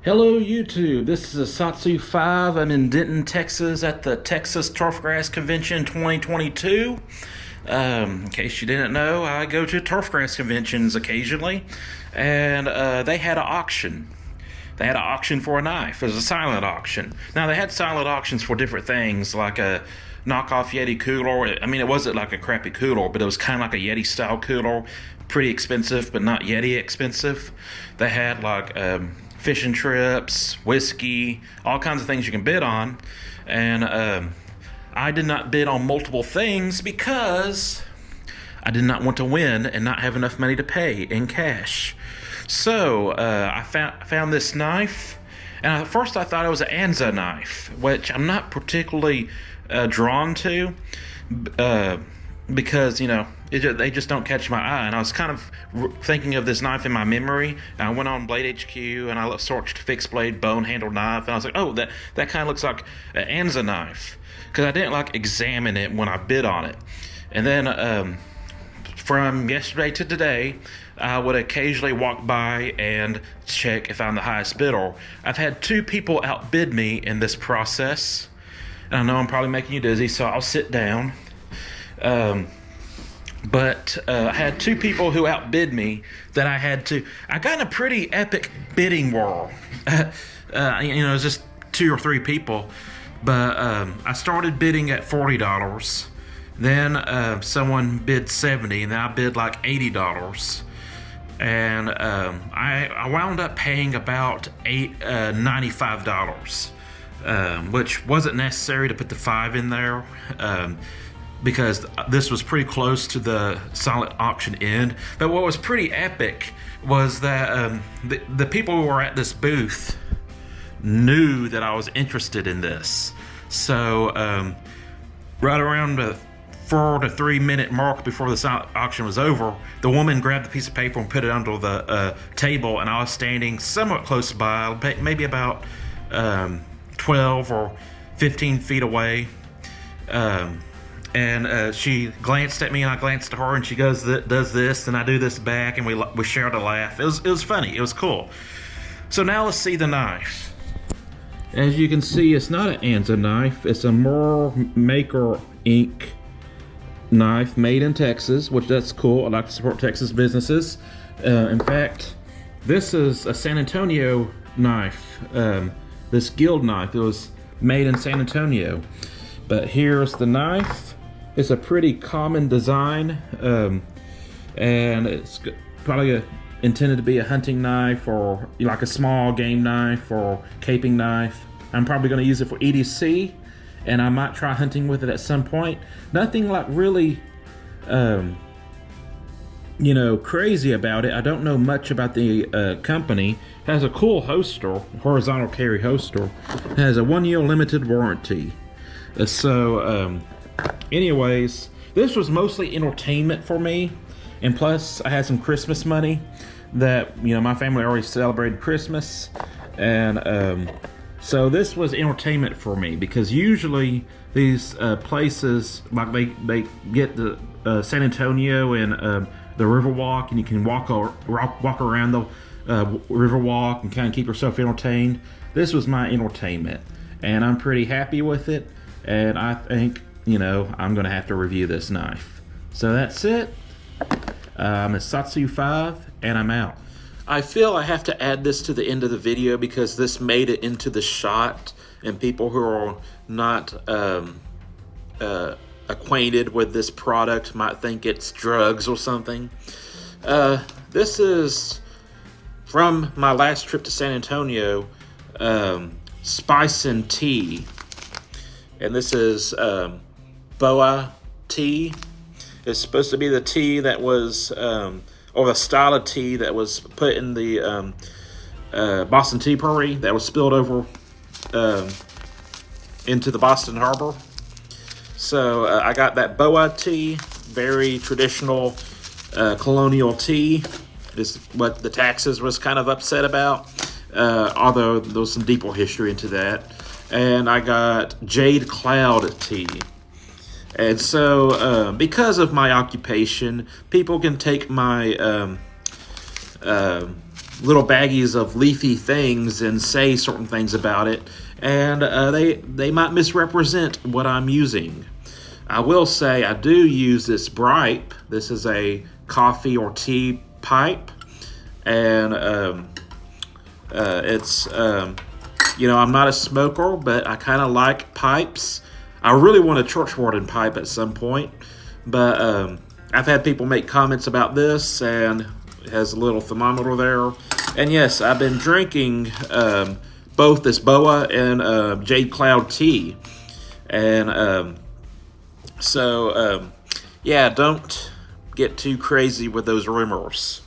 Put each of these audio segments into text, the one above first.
Hello YouTube, this is Asatsu 5. I'm in Denton, Texas at the Texas Turfgrass Convention 2022. In case you didn't know, I go to turfgrass conventions occasionally, and they had an auction. They had an auction for a knife. It was a silent auction. Now, they had silent auctions for different things, like a knockoff Yeti cooler. I mean, it wasn't like a crappy cooler, but it was kind of like a Yeti-style cooler. Pretty expensive, but not Yeti expensive. They had like fishing trips, whiskey, all kinds of things you can bid on. And I did not bid on multiple things because I did not want to win and not have enough money to pay in cash. So I found this knife, and at first I thought it was an Anza knife, which I'm not particularly drawn to because, you know, they just don't catch my eye. And I was kind of thinking of this knife in my memory. And I went on Blade HQ and I searched fixed blade bone handled knife, and I was like, oh, that kind of looks like an Anza knife, because I didn't like examine it when I bid on it. And then from yesterday to today, I would occasionally walk by and check if I'm the highest bidder. I've had 2 people outbid me in this process, and I know I'm probably making you dizzy, so I'll sit down. But I had 2 people who outbid me that I got in a pretty epic bidding war. You know, it's just 2 or 3 people. But I started bidding at $40. Then someone bid $70, and then I bid like $80. And I wound up paying about $95, which wasn't necessary to put the 5 in there. Because this was pretty close to the silent auction end. But what was pretty epic was that the people who were at this booth knew that I was interested in this. So right around the 4 to 3 minute mark before the silent auction was over, the woman grabbed the piece of paper and put it under the table, and I was standing somewhat close by, maybe about 12 or 15 feet away. And she glanced at me, and I glanced at her, and she does this, and I do this back, and we shared a laugh. It was funny. It was cool. So now let's see the knife. As you can see, it's not an Anza knife. It's a Merle Maker Inc. knife made in Texas, which that's cool. I like to support Texas businesses. In fact, this is a San Antonio knife. This Guild knife, it was made in San Antonio. But here's the knife. It's a pretty common design, and it's probably intended to be a hunting knife or like a small game knife or caping knife. I'm probably going to use it for EDC, and I might try hunting with it at some point. Nothing like really, you know, crazy about it. I don't know much about the company. It has a cool holster, horizontal carry holster. It has a 1-year limited warranty. So, anyways, this was mostly entertainment for me, and plus I had some Christmas money that, you know, my family already celebrated Christmas, and so this was entertainment for me, because usually these places, like they get the San Antonio and the Riverwalk, and you can walk around the Riverwalk and kind of keep yourself entertained. This was my entertainment, and I'm pretty happy with it. And I think, you know, I'm going to have to review this knife. So that's it. I'm Asatsu 5, and I'm out. I feel I have to add this to the end of the video because this made it into the shot, and people who are not acquainted with this product might think it's drugs or something. This is from my last trip to San Antonio, Spice and Tea. And this is Boa tea. It's supposed to be the tea that was, or the style of tea that was put in the Boston Tea Party that was spilled over into the Boston Harbor. So I got that Boa tea, very traditional colonial tea. This is what the taxes was kind of upset about, although there was some deeper history into that. And I got Jade Cloud tea. And so, because of my occupation, people can take my little baggies of leafy things and say certain things about it, and they might misrepresent what I'm using. I will say I do use this Bripe. This is a coffee or tea pipe, and it's I'm not a smoker, but I kind of like pipes. I really want a church warden pipe at some point, but I've had people make comments about this, and it has a little thermometer there. And yes, I've been drinking both this Boa and Jade Cloud tea. And yeah, don't get too crazy with those rumors.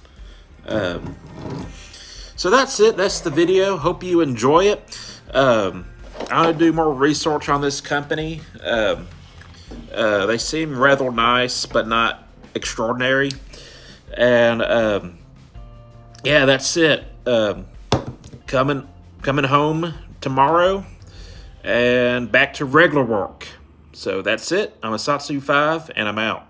So that's it. That's the video. Hope you enjoy it. I'm going to do more research on this company. They seem rather nice, but not extraordinary. And yeah, that's it. Coming home tomorrow and back to regular work. So that's it. I'm Asatsu5 and I'm out.